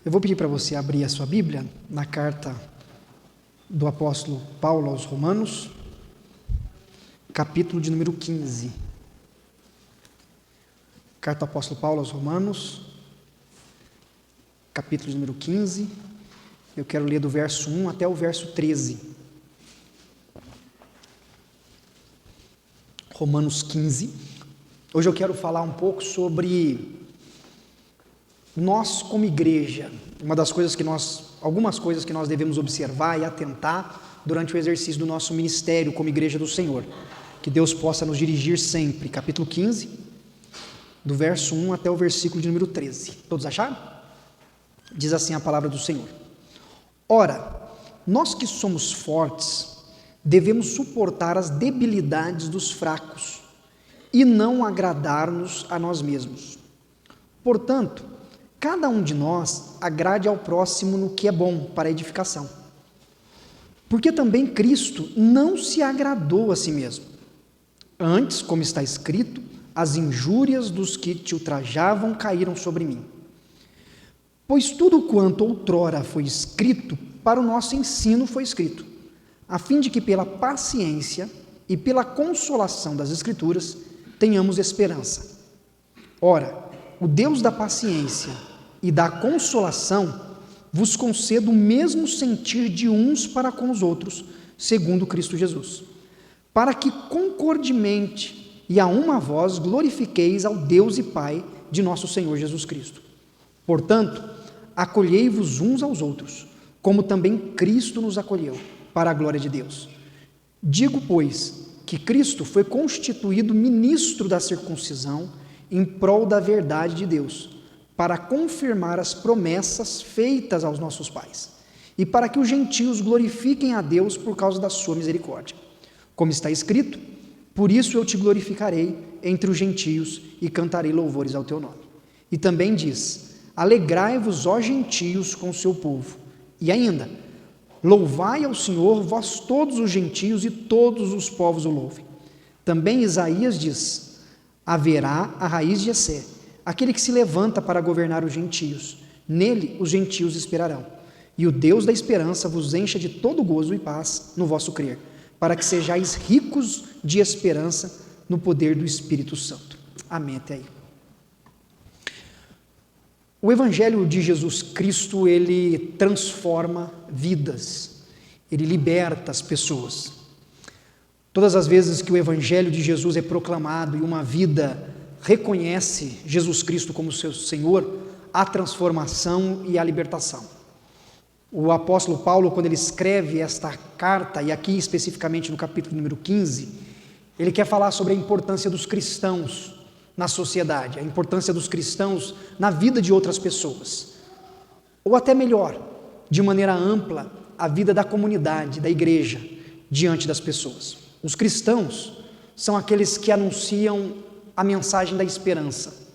Eu vou pedir para você abrir a sua Bíblia na carta do apóstolo Paulo aos Romanos, capítulo de número 15. Carta do apóstolo Paulo aos Romanos, capítulo de número 15. Eu quero ler do verso 1 até o verso 13. Romanos 15. Hoje eu quero falar um pouco sobre nós como igreja, algumas coisas que nós devemos observar e atentar durante o exercício do nosso ministério como igreja do Senhor. Que Deus possa nos dirigir sempre. Capítulo 15, do verso 1 até o versículo de número 13. Todos acharam? Diz assim a palavra do Senhor. Ora, nós que somos fortes, devemos suportar as debilidades dos fracos e não agradar-nos a nós mesmos. Portanto, cada um de nós agrade ao próximo no que é bom para a edificação. Porque também Cristo não se agradou a si mesmo. Antes, como está escrito, as injúrias dos que te ultrajavam caíram sobre mim. Pois tudo quanto outrora foi escrito, para o nosso ensino foi escrito, a fim de que pela paciência e pela consolação das Escrituras tenhamos esperança. Ora, o Deus da paciência e da consolação vos conceda o mesmo sentir de uns para com os outros, segundo Cristo Jesus, para que concordemente e a uma voz glorifiqueis ao Deus e Pai de nosso Senhor Jesus Cristo. Portanto, acolhei-vos uns aos outros, como também Cristo nos acolheu, para a glória de Deus. Digo, pois, que Cristo foi constituído ministro da circuncisão em prol da verdade de Deus, para confirmar as promessas feitas aos nossos pais, e para que os gentios glorifiquem a Deus por causa da sua misericórdia. Como está escrito, por isso eu te glorificarei entre os gentios e cantarei louvores ao teu nome. E também diz, alegrai-vos, ó gentios, com o seu povo. E ainda, louvai ao Senhor, vós todos os gentios e todos os povos o louvem. Também Isaías diz, haverá a raiz de Jessé, aquele que se levanta para governar os gentios. Nele os gentios esperarão. E o Deus da esperança vos encha de todo gozo e paz no vosso crer, para que sejais ricos de esperança no poder do Espírito Santo. Amém até aí. O Evangelho de Jesus Cristo, ele transforma vidas, ele liberta as pessoas. Todas as vezes que o Evangelho de Jesus é proclamado e uma vida reconhece Jesus Cristo como seu Senhor, há transformação e a libertação. O apóstolo Paulo, quando ele escreve esta carta, e aqui especificamente no capítulo número 15, ele quer falar sobre a importância dos cristãos na sociedade, a importância dos cristãos na vida de outras pessoas, ou até melhor, de maneira ampla, a vida da comunidade, da igreja, diante das pessoas. Os cristãos são aqueles que anunciam a mensagem da esperança.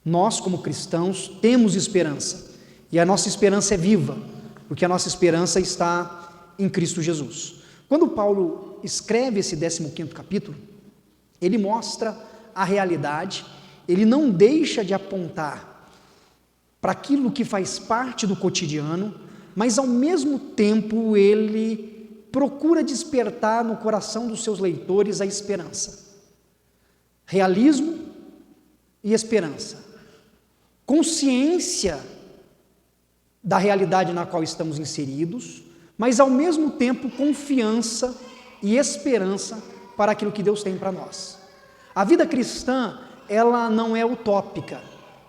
Nós, como cristãos, temos esperança, e a nossa esperança é viva, porque a nossa esperança está em Cristo Jesus. Quando Paulo escreve esse 15º capítulo, ele mostra a realidade, ele não deixa de apontar para aquilo que faz parte do cotidiano, mas ao mesmo tempo ele procura despertar no coração dos seus leitores a esperança. Realismo e esperança. Consciência da realidade na qual estamos inseridos, mas ao mesmo tempo confiança e esperança para aquilo que Deus tem para nós. A vida cristã, ela não é utópica.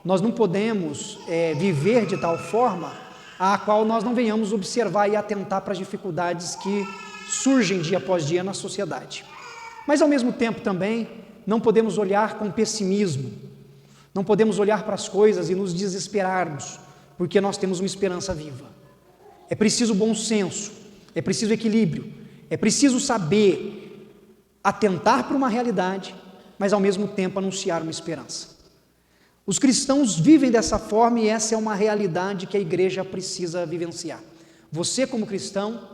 Nós não podemos viver de tal forma a qual nós não venhamos observar e atentar para as dificuldades que surgem dia após dia na sociedade. Mas ao mesmo tempo também, não podemos olhar com pessimismo, não podemos olhar para as coisas e nos desesperarmos, porque nós temos uma esperança viva. É preciso bom senso, é preciso equilíbrio, é preciso saber atentar para uma realidade, mas ao mesmo tempo anunciar uma esperança. Os cristãos vivem dessa forma e essa é uma realidade que a igreja precisa vivenciar. Você como cristão,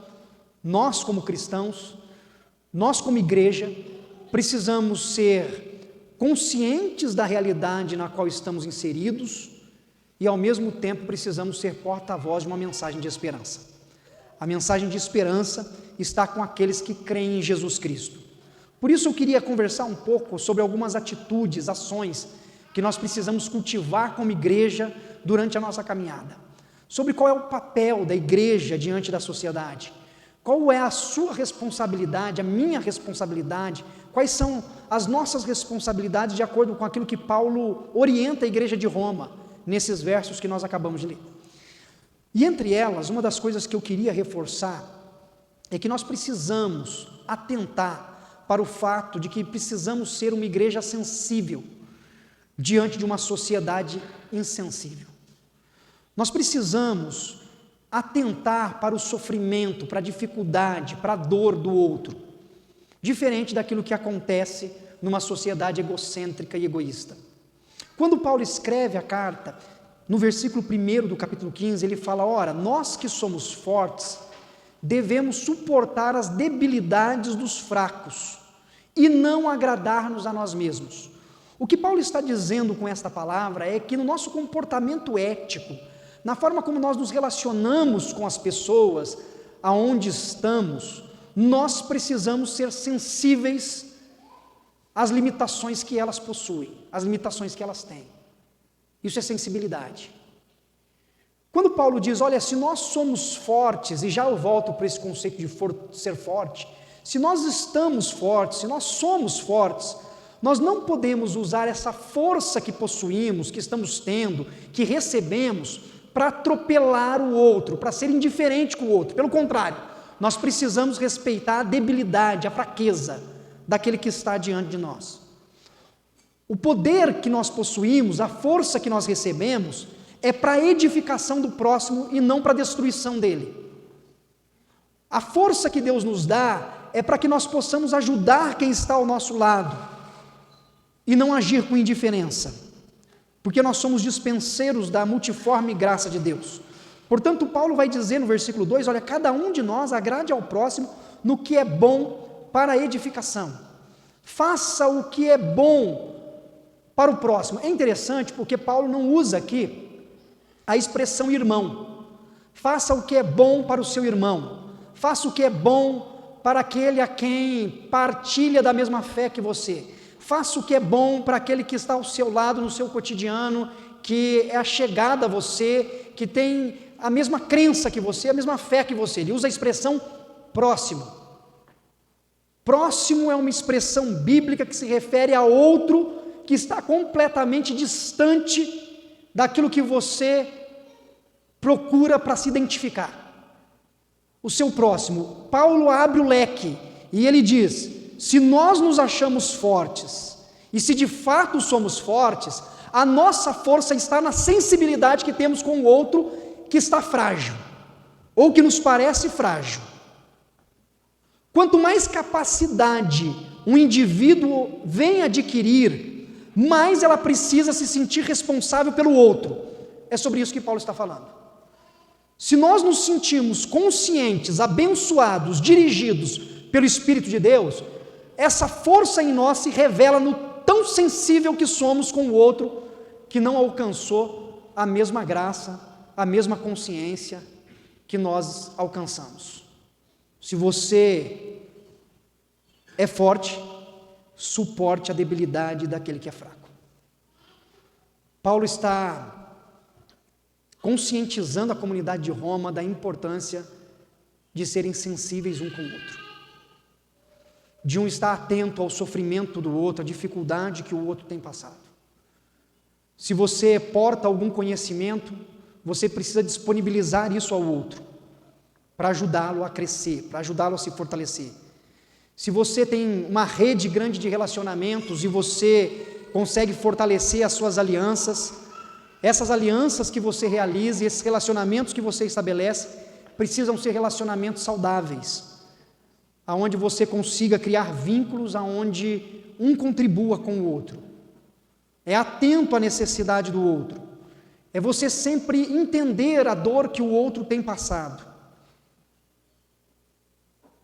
nós como cristãos, nós como igreja, precisamos ser conscientes da realidade na qual estamos inseridos e ao mesmo tempo precisamos ser porta-voz de uma mensagem de esperança. A mensagem de esperança está com aqueles que creem em Jesus Cristo. Por isso eu queria conversar um pouco sobre algumas atitudes, ações que nós precisamos cultivar como igreja durante a nossa caminhada. Sobre qual é o papel da igreja diante da sociedade. Qual é a sua responsabilidade, a minha responsabilidade, quais são as nossas responsabilidades de acordo com aquilo que Paulo orienta a igreja de Roma, nesses versos que nós acabamos de ler. E entre elas, uma das coisas que eu queria reforçar é que nós precisamos atentar para o fato de que precisamos ser uma igreja sensível diante de uma sociedade insensível. Nós precisamos atentar para o sofrimento, para a dificuldade, para a dor do outro, diferente daquilo que acontece numa sociedade egocêntrica e egoísta. Quando Paulo escreve a carta, no versículo 1 do capítulo 15, ele fala: ora, nós que somos fortes, devemos suportar as debilidades dos fracos e não agradar-nos a nós mesmos. O que Paulo está dizendo com esta palavra é que no nosso comportamento ético, na forma como nós nos relacionamos com as pessoas, aonde estamos, nós precisamos ser sensíveis às limitações que elas possuem, às limitações que elas têm. Isso é sensibilidade. Quando Paulo diz, olha, se nós somos fortes, e já eu volto para esse conceito de ser forte, se nós estamos fortes, se nós somos fortes, nós não podemos usar essa força que possuímos, que estamos tendo, que recebemos, para atropelar o outro, para ser indiferente com o outro. Pelo contrário, nós precisamos respeitar a debilidade, a fraqueza daquele que está diante de nós. O poder que nós possuímos, a força que nós recebemos, é para a edificação do próximo e não para a destruição dele. A força que Deus nos dá é para que nós possamos ajudar quem está ao nosso lado e não agir com indiferença, porque nós somos dispenseiros da multiforme graça de Deus. Portanto, Paulo vai dizer no versículo 2, olha, cada um de nós agrade ao próximo no que é bom para a edificação. Faça o que é bom para o próximo. É interessante porque Paulo não usa aqui a expressão irmão. Faça o que é bom para o seu irmão. Faça o que é bom para aquele a quem partilha da mesma fé que você. Faça o que é bom para aquele que está ao seu lado no seu cotidiano, que é achegado a você, que tem a mesma crença que você, a mesma fé que você. Ele usa a expressão próximo. Próximo é uma expressão bíblica que se refere a outro que está completamente distante daquilo que você procura para se identificar. O seu próximo. Paulo abre o leque e ele diz: se nós nos achamos fortes, e se de fato somos fortes, a nossa força está na sensibilidade que temos com o outro que está frágil, ou que nos parece frágil. Quanto mais capacidade um indivíduo vem adquirir, mais ela precisa se sentir responsável pelo outro. É sobre isso que Paulo está falando. Se nós nos sentimos conscientes, abençoados, dirigidos pelo Espírito de Deus, essa força em nós se revela no tão sensível que somos com o outro que não alcançou a mesma graça, a mesma consciência que nós alcançamos. Se você é forte, suporte a debilidade daquele que é fraco. Paulo está conscientizando a comunidade de Roma da importância de serem sensíveis um com o outro, de um estar atento ao sofrimento do outro, à dificuldade que o outro tem passado. Se você porta algum conhecimento, você precisa disponibilizar isso ao outro, para ajudá-lo a crescer, para ajudá-lo a se fortalecer. Se você tem uma rede grande de relacionamentos e você consegue fortalecer as suas alianças, essas alianças que você realiza, esses relacionamentos que você estabelece, precisam ser relacionamentos saudáveis, aonde você consiga criar vínculos, aonde um contribua com o outro. É atento à necessidade do outro. É você sempre entender a dor que o outro tem passado.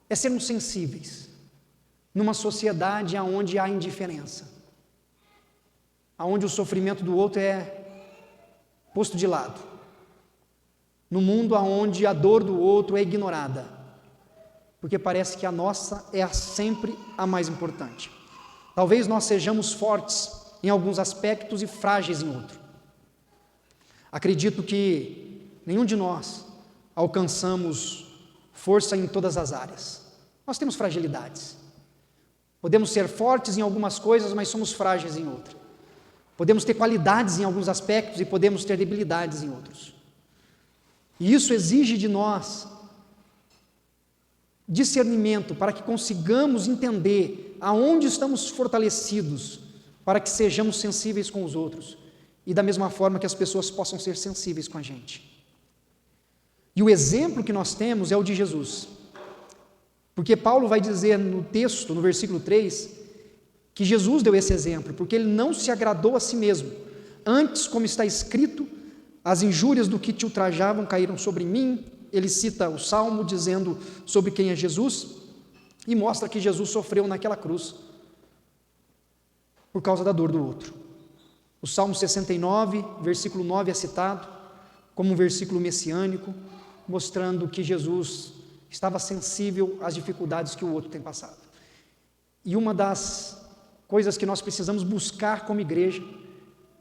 É sermos sensíveis numa sociedade onde há indiferença, onde o sofrimento do outro é posto de lado, no mundo onde a dor do outro é ignorada, porque parece que a nossa é sempre a mais importante. Talvez nós sejamos fortes em alguns aspectos e frágeis em outro. Acredito que nenhum de nós alcançamos força em todas as áreas. Nós temos fragilidades. Podemos ser fortes em algumas coisas, mas somos frágeis em outras. Podemos ter qualidades em alguns aspectos e podemos ter debilidades em outros. E isso exige de nós discernimento para que consigamos entender aonde estamos fortalecidos, para que sejamos sensíveis com os outros e da mesma forma que as pessoas possam ser sensíveis com a gente. E o exemplo que nós temos é o de Jesus, porque Paulo vai dizer no texto, no versículo 3, que Jesus deu esse exemplo, porque ele não se agradou a si mesmo. Antes, como está escrito, as injúrias do que te ultrajavam caíram sobre mim. Ele cita o Salmo dizendo sobre quem é Jesus e mostra que Jesus sofreu naquela cruz por causa da dor do outro. O Salmo 69, versículo 9 é citado como um versículo messiânico, mostrando que Jesus estava sensível às dificuldades que o outro tem passado. E uma das coisas que nós precisamos buscar como igreja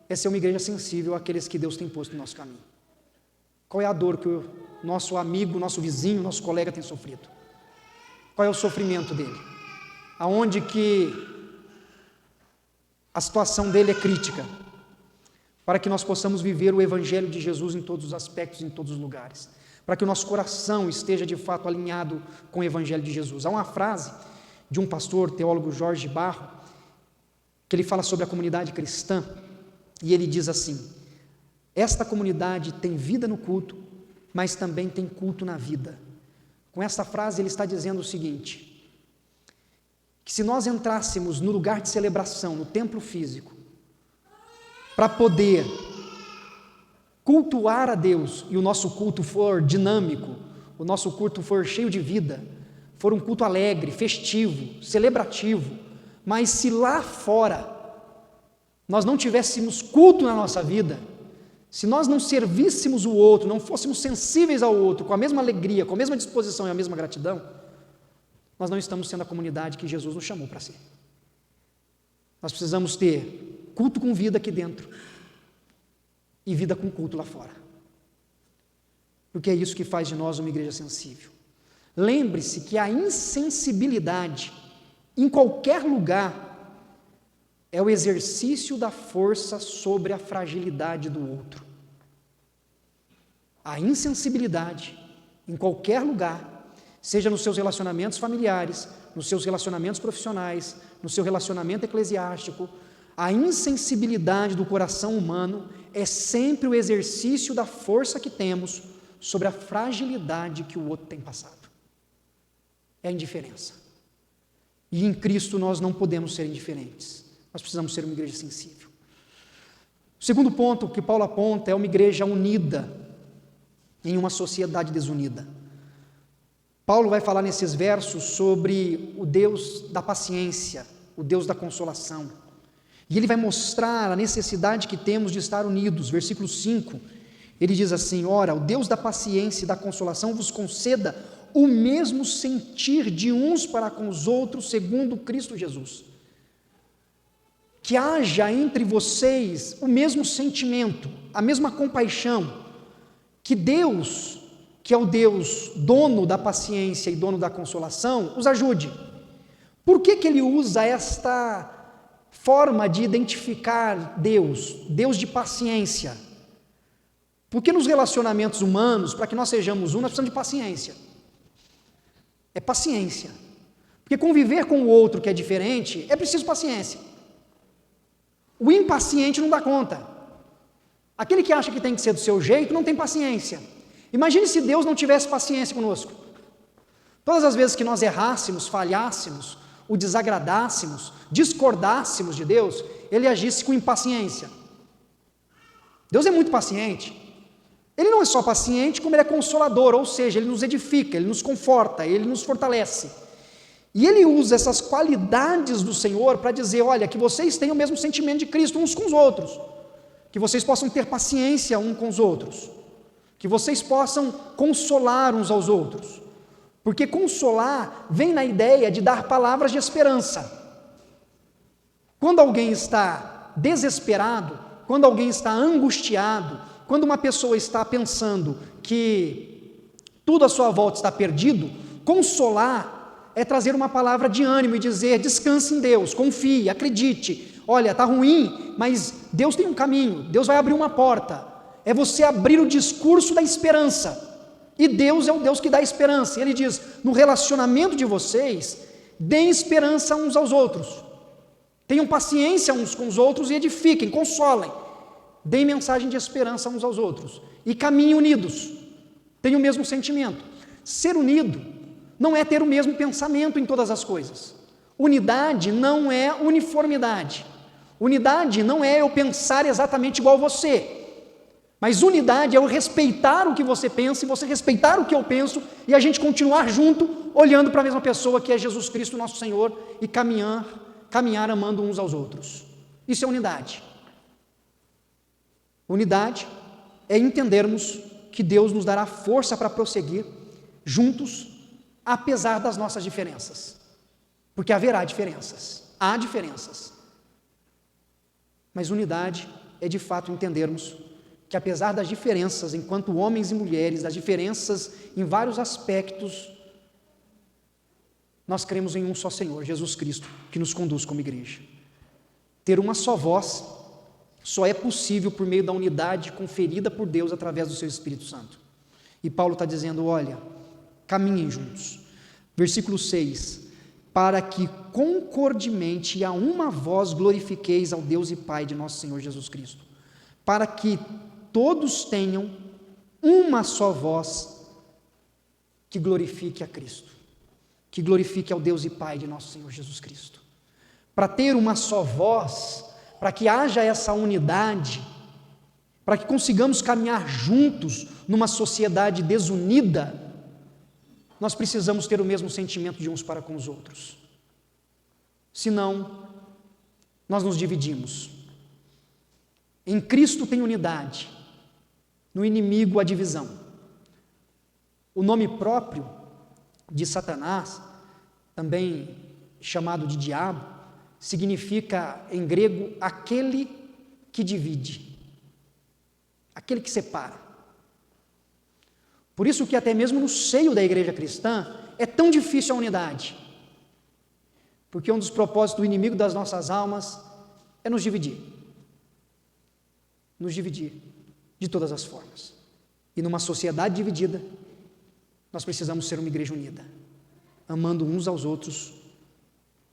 é ser uma igreja sensível àqueles que Deus tem posto no nosso caminho. Qual é a dor que o nosso amigo, nosso vizinho, nosso colega tem sofrido? Qual é o sofrimento dele? Aonde que a situação dele é crítica? Para que nós possamos viver o Evangelho de Jesus em todos os aspectos, em todos os lugares. Para que o nosso coração esteja de fato alinhado com o Evangelho de Jesus. Há uma frase de um pastor, teólogo Jorge Barro, que ele fala sobre a comunidade cristã, e ele diz assim: esta comunidade tem vida no culto, mas também tem culto na vida. Com essa frase ele está dizendo o seguinte, que se nós entrássemos no lugar de celebração, no templo físico, para poder cultuar a Deus, e o nosso culto for dinâmico, o nosso culto for cheio de vida, for um culto alegre, festivo, celebrativo, mas se lá fora nós não tivéssemos culto na nossa vida, se nós não servíssemos o outro, não fôssemos sensíveis ao outro, com a mesma alegria, com a mesma disposição e a mesma gratidão, nós não estamos sendo a comunidade que Jesus nos chamou para ser. Nós precisamos ter culto com vida aqui dentro e vida com culto lá fora, porque é isso que faz de nós uma igreja sensível. Lembre-se que a insensibilidade em qualquer lugar é o exercício da força sobre a fragilidade do outro. A insensibilidade em qualquer lugar, seja nos seus relacionamentos familiares, nos seus relacionamentos profissionais, no seu relacionamento eclesiástico, a insensibilidade do coração humano é sempre o exercício da força que temos sobre a fragilidade que o outro tem passado. É a indiferença. E em Cristo nós não podemos ser indiferentes. Nós precisamos ser uma igreja sensível. O segundo ponto que Paulo aponta é uma igreja unida em uma sociedade desunida. Paulo vai falar nesses versos sobre o Deus da paciência, o Deus da consolação. E ele vai mostrar a necessidade que temos de estar unidos. Versículo 5, ele diz assim: ora, o Deus da paciência e da consolação vos conceda o mesmo sentir de uns para com os outros, segundo Cristo Jesus. Que haja entre vocês o mesmo sentimento, a mesma compaixão, que Deus, que é o Deus dono da paciência e dono da consolação, os ajude. Por que ele usa esta forma de identificar Deus, Deus de paciência? Porque nos relacionamentos humanos, para que nós sejamos nós precisamos de paciência. É paciência. Porque conviver com o outro que é diferente, é preciso paciência. O impaciente não dá conta. Aquele que acha que tem que ser do seu jeito não tem paciência. Imagine se Deus não tivesse paciência conosco. Todas as vezes que nós errássemos, falhássemos, o desagradássemos, discordássemos de Deus, Ele agisse com impaciência. Deus é muito paciente. Ele não é só paciente, como Ele é consolador, ou seja, Ele nos edifica, Ele nos conforta, Ele nos fortalece. E Ele usa essas qualidades do Senhor para dizer, olha, que vocês têm o mesmo sentimento de Cristo uns com os outros. que vocês possam ter paciência uns com os outros, que vocês possam consolar uns aos outros, porque consolar vem na ideia de dar palavras de esperança. Quando alguém está desesperado, quando alguém está angustiado, quando uma pessoa está pensando que tudo à sua volta está perdido, consolar é trazer uma palavra de ânimo e dizer: descanse em Deus, confie, acredite, olha, está ruim, mas Deus tem um caminho, Deus vai abrir uma porta. É você abrir o discurso da esperança, e Deus é o Deus que dá esperança. Ele diz: no relacionamento de vocês, deem esperança uns aos outros, tenham paciência uns com os outros e edifiquem, consolem, deem mensagem de esperança uns aos outros, e caminhem unidos, tenham o mesmo sentimento. Ser unido não é ter o mesmo pensamento em todas as coisas. Unidade não é uniformidade. Unidade não é eu pensar exatamente igual a você. Mas unidade é eu respeitar o que você pensa e você respeitar o que eu penso e a gente continuar junto, olhando para a mesma pessoa que é Jesus Cristo, nosso Senhor, e caminhar amando uns aos outros. Isso é unidade. Unidade é entendermos que Deus nos dará força para prosseguir juntos, apesar das nossas diferenças. Porque haverá diferenças, há diferenças. Mas unidade é de fato entendermos que apesar das diferenças, enquanto homens e mulheres, das diferenças em vários aspectos, nós cremos em um só Senhor, Jesus Cristo, que nos conduz como igreja. Ter uma só voz só é possível por meio da unidade conferida por Deus através do seu Espírito Santo. E Paulo está dizendo: olha, caminhem juntos. Versículo 6: para que concordemente e a uma voz glorifiqueis ao Deus e Pai de nosso Senhor Jesus Cristo, para que todos tenham uma só voz que glorifique a Cristo, que glorifique ao Deus e Pai de nosso Senhor Jesus Cristo. Para ter uma só voz, para que haja essa unidade, para que consigamos caminhar juntos numa sociedade desunida, nós precisamos ter o mesmo sentimento de uns para com os outros. Senão, nós nos dividimos. Em Cristo tem unidade, no inimigo a divisão. O nome próprio de Satanás, também chamado de diabo, significa em grego aquele que divide, aquele que separa. Por isso que até mesmo no seio da igreja cristã é tão difícil a unidade, porque um dos propósitos do inimigo das nossas almas é nos dividir de todas as formas. E numa sociedade dividida, nós precisamos ser uma igreja unida, amando uns aos outros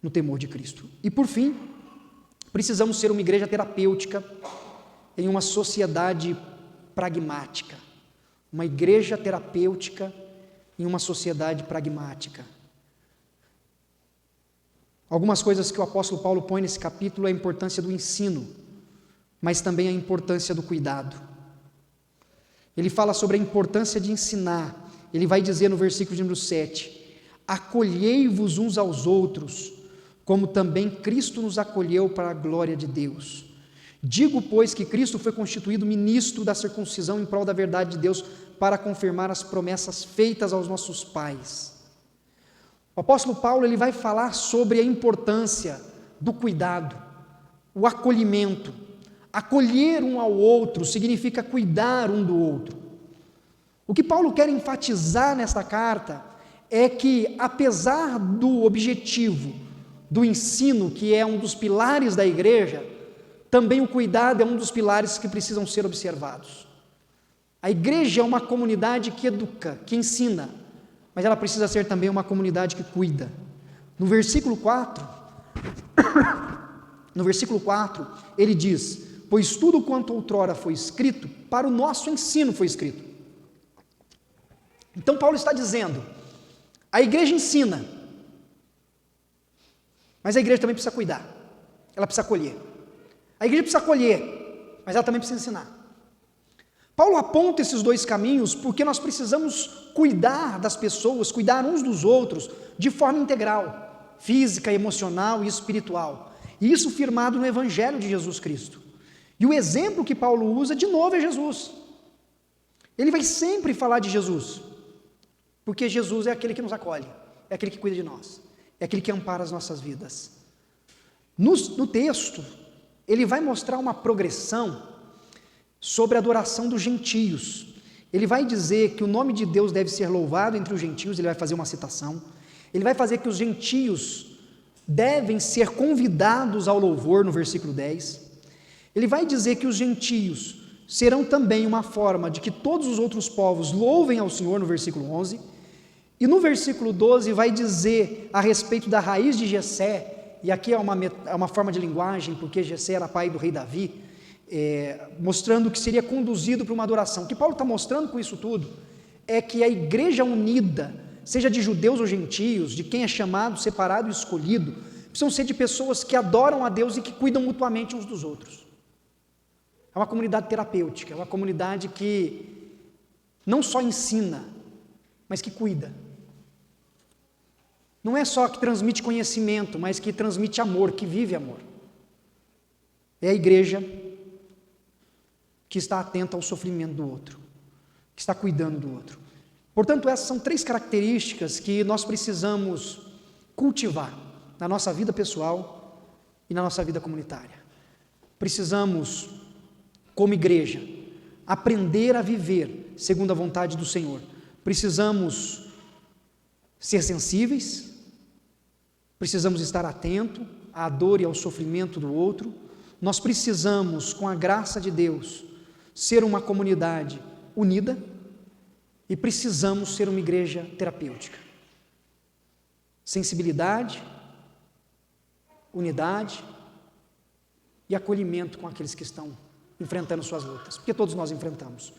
no temor de Cristo. E por fim, precisamos ser uma igreja terapêutica em uma sociedade pragmática. Uma igreja terapêutica em uma sociedade pragmática. Algumas coisas que o apóstolo Paulo põe nesse capítulo é a importância do ensino, mas também a importância do cuidado. Ele fala sobre a importância de ensinar. Ele vai dizer no versículo de número 7: acolhei-vos uns aos outros, como também Cristo nos acolheu para a glória de Deus. Digo, pois, que Cristo foi constituído ministro da circuncisão em prol da verdade de Deus, para confirmar as promessas feitas aos nossos pais. O apóstolo Paulo ele vai falar sobre a importância do cuidado, o acolhimento. Acolher um ao outro significa cuidar um do outro. O que Paulo quer enfatizar nesta carta é que, apesar do objetivo do ensino, que é um dos pilares da igreja, também o cuidado é um dos pilares que precisam ser observados. A igreja é uma comunidade que educa, que ensina, mas ela precisa ser também uma comunidade que cuida. No versículo 4, ele diz: pois tudo quanto outrora foi escrito, para o nosso ensino foi escrito. Então Paulo está dizendo, a igreja ensina, mas a igreja também precisa cuidar, ela precisa acolher. A igreja precisa acolher, mas ela também precisa ensinar. Paulo aponta esses dois caminhos porque nós precisamos cuidar das pessoas, cuidar uns dos outros de forma integral, física, emocional e espiritual. E isso firmado no Evangelho de Jesus Cristo. E o exemplo que Paulo usa, de novo, é Jesus. Ele vai sempre falar de Jesus, porque Jesus é aquele que nos acolhe, é aquele que cuida de nós, é aquele que ampara as nossas vidas. No texto, ele vai mostrar uma progressão sobre a adoração dos gentios. Ele vai dizer que o nome de Deus deve ser louvado entre os gentios, ele vai fazer uma citação. Ele vai fazer que os gentios devem ser convidados ao louvor, no versículo 10. Ele vai dizer que os gentios serão também uma forma de que todos os outros povos louvem ao Senhor, no versículo 11. E no versículo 12 vai dizer a respeito da raiz de Jessé, e aqui é uma forma de linguagem, porque Jessé era pai do rei Davi, mostrando que seria conduzido para uma adoração. O que Paulo está mostrando com isso tudo é que a igreja unida, seja de judeus ou gentios, de quem é chamado, separado e escolhido, precisam ser de pessoas que adoram a Deus e que cuidam mutuamente uns dos outros. É uma comunidade terapêutica, é uma comunidade que não só ensina, mas que cuida. Não é só que transmite conhecimento, mas que transmite amor, que vive amor. É a igreja que está atenta ao sofrimento do outro, que está cuidando do outro. Portanto, essas são 3 características que nós precisamos cultivar na nossa vida pessoal e na nossa vida comunitária. Precisamos, como igreja, aprender a viver segundo a vontade do Senhor. Precisamos ser sensíveis, precisamos estar atentos à dor e ao sofrimento do outro. Nós precisamos, com a graça de Deus, ser uma comunidade unida e precisamos ser uma igreja terapêutica. Sensibilidade, unidade e acolhimento com aqueles que estão enfrentando suas lutas, porque todos nós enfrentamos.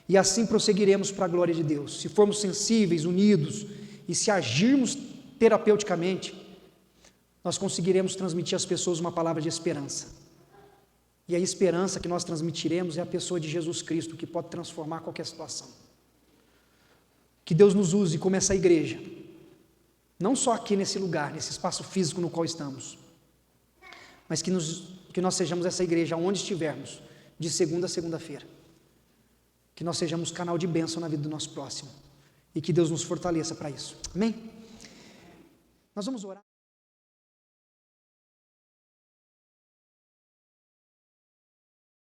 E assim prosseguiremos para a glória de Deus. Se formos sensíveis, unidos e se agirmos terapeuticamente, nós conseguiremos transmitir às pessoas uma palavra de esperança. E a esperança que nós transmitiremos é a pessoa de Jesus Cristo, que pode transformar qualquer situação. Que Deus nos use como essa igreja, não só aqui nesse lugar, nesse espaço físico no qual estamos, mas que nós sejamos essa igreja onde estivermos, de segunda a segunda-feira. Que nós sejamos canal de bênção na vida do nosso próximo. E que Deus nos fortaleça para isso. Amém? Nós vamos orar.